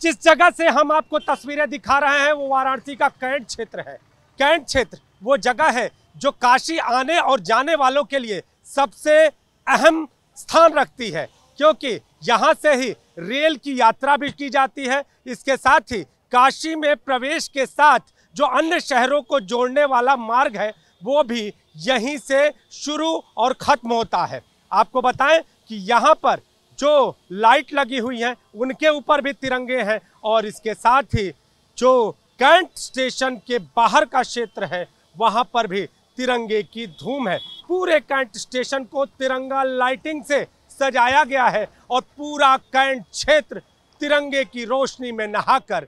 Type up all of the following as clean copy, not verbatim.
जिस जगह से हम आपको तस्वीरें दिखा रहे हैं वो वाराणसी का कैंट क्षेत्र है। कैंट क्षेत्र वो जगह है जो काशी आने और जाने वालों के लिए सबसे अहम स्थान रखती है, क्योंकि यहाँ से ही रेल की यात्रा भी की जाती है। इसके साथ ही काशी में प्रवेश के साथ जो अन्य शहरों को जोड़ने वाला मार्ग है वो भी यहीं से शुरू और ख़त्म होता है। आपको बताएं कि यहाँ पर जो लाइट लगी हुई हैं उनके ऊपर भी तिरंगे हैं और इसके साथ ही जो कैंट स्टेशन के बाहर का क्षेत्र है वहाँ पर भी तिरंगे की धूम है। पूरे कैंट स्टेशन को तिरंगा लाइटिंग से सजाया गया है और पूरा कैंट क्षेत्र तिरंगे की रोशनी में नहाकर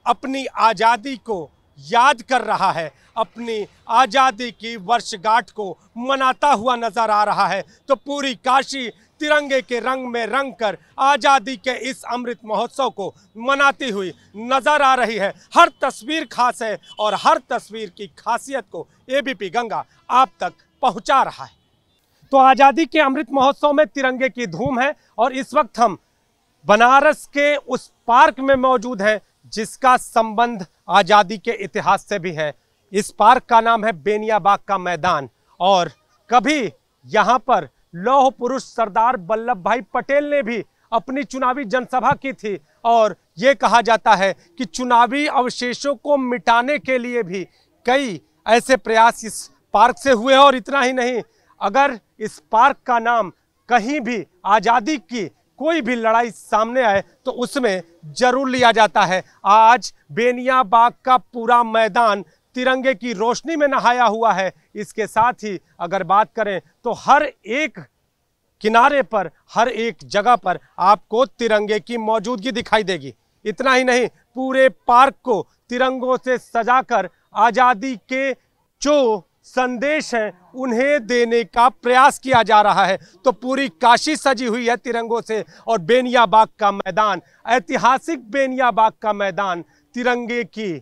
अपनी आज़ादी को याद कर रहा है, अपनी आज़ादी की वर्षगांठ को मनाता हुआ नजर आ रहा है। तो पूरी काशी तिरंगे के रंग में रंग कर आज़ादी के इस अमृत महोत्सव को मनाती हुई नजर आ रही है। हर तस्वीर खास है और हर तस्वीर की खासियत को एबीपी गंगा आप तक पहुंचा रहा है। तो आज़ादी के अमृत महोत्सव में तिरंगे की धूम है और इस वक्त हम बनारस के उस पार्क में मौजूद हैं जिसका संबंध आज़ादी के इतिहास से भी है। इस पार्क का नाम है बेनिया बाग का मैदान और कभी यहाँ पर लौह पुरुष सरदार वल्लभ भाई पटेल ने भी अपनी चुनावी जनसभा की थी और ये कहा जाता है कि चुनावी अवशेषों को मिटाने के लिए भी कई ऐसे प्रयास इस पार्क से हुए। और इतना ही नहीं, अगर इस पार्क का नाम कहीं भी आज़ादी की कोई भी लड़ाई सामने आए तो उसमें जरूर लिया जाता है। आज बेनिया बाग का पूरा मैदान तिरंगे की रोशनी में नहाया हुआ है। इसके साथ ही अगर बात करें तो हर एक किनारे पर, हर एक जगह पर आपको तिरंगे की मौजूदगी दिखाई देगी। इतना ही नहीं, पूरे पार्क को तिरंगों से सजाकर आज़ादी के जो संदेश हैं उन्हें देने का प्रयास किया जा रहा है। तो पूरी काशी सजी हुई है तिरंगों से और बेनिया बाग का मैदान, ऐतिहासिक बेनिया बाग का मैदान तिरंगे की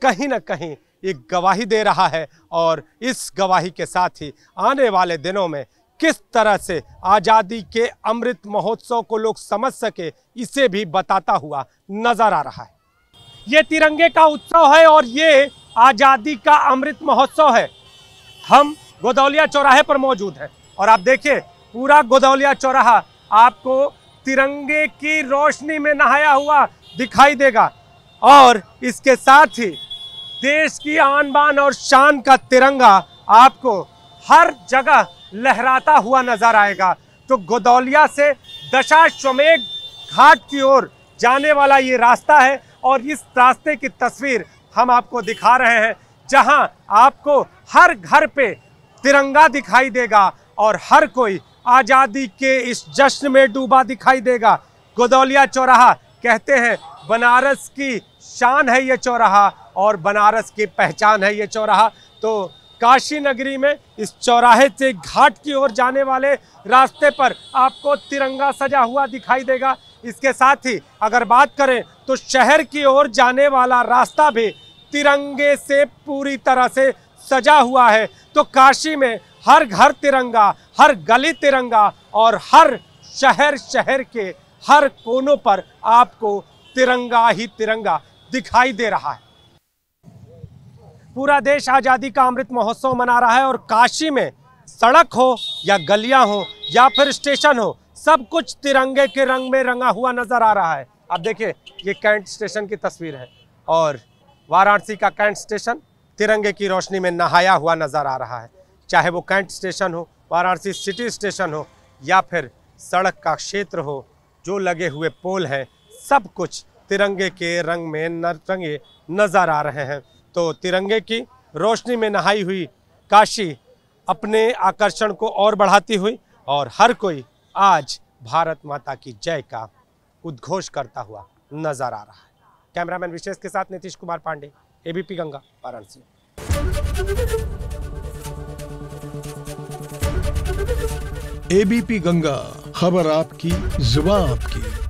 कहीं ना कहीं एक गवाही दे रहा है। और इस गवाही के साथ ही आने वाले दिनों में किस तरह से आज़ादी के अमृत महोत्सव को लोग समझ सके इसे भी बताता हुआ नजर आ रहा है। ये तिरंगे का उत्सव है और ये आज़ादी का अमृत महोत्सव है। हम गोदौलिया चौराहे पर मौजूद हैं और आप देखिए पूरा गोदौलिया चौराहा आपको तिरंगे की रोशनी में नहाया हुआ दिखाई देगा और इसके साथ ही देश की आन बान और शान का तिरंगा आपको हर जगह लहराता हुआ नजर आएगा। तो गोदौलिया से दशाश्वमेध घाट की ओर जाने वाला ये रास्ता है और इस रास्ते की तस्वीर हम आपको दिखा रहे हैं, जहां आपको हर घर पे तिरंगा दिखाई देगा और हर कोई आज़ादी के इस जश्न में डूबा दिखाई देगा। गोदौलिया चौराहा कहते हैं बनारस की शान है ये चौराहा और बनारस की पहचान है ये चौराहा। तो काशी नगरी में इस चौराहे से घाट की ओर जाने वाले रास्ते पर आपको तिरंगा सजा हुआ दिखाई देगा। इसके साथ ही अगर बात करें तो शहर की ओर जाने वाला रास्ता भी तिरंगे से पूरी तरह से सजा हुआ है। तो काशी में हर घर तिरंगा, हर गली तिरंगा और हर शहर के हर कोनों पर आपको तिरंगा ही तिरंगा दिखाई दे रहा है। पूरा देश आज़ादी का अमृत महोत्सव मना रहा है और काशी में सड़क हो या गलियां हो या फिर स्टेशन हो, सब कुछ तिरंगे के रंग में रंगा हुआ नजर आ रहा है। आप देखिए ये कैंट स्टेशन की तस्वीर है और वाराणसी का कैंट स्टेशन तिरंगे की रोशनी में नहाया हुआ नजर आ रहा है। चाहे वो कैंट स्टेशन हो, वाराणसी सिटी स्टेशन हो या फिर सड़क का क्षेत्र हो, जो लगे हुए पोल हैं सब कुछ तिरंगे के रंग में रंगे नजर आ रहे हैं। तो तिरंगे की रोशनी में नहाई हुई काशी अपने आकर्षण को और बढ़ाती हुई और हर कोई आज भारत माता की जय का उद्घोष करता हुआ नजर आ रहा है। कैमरामैन विशेष के साथ नीतीश कुमार पांडे, एबीपी गंगा, वाराणसी। एबीपी गंगा, खबर आपकी, जुबान आपकी।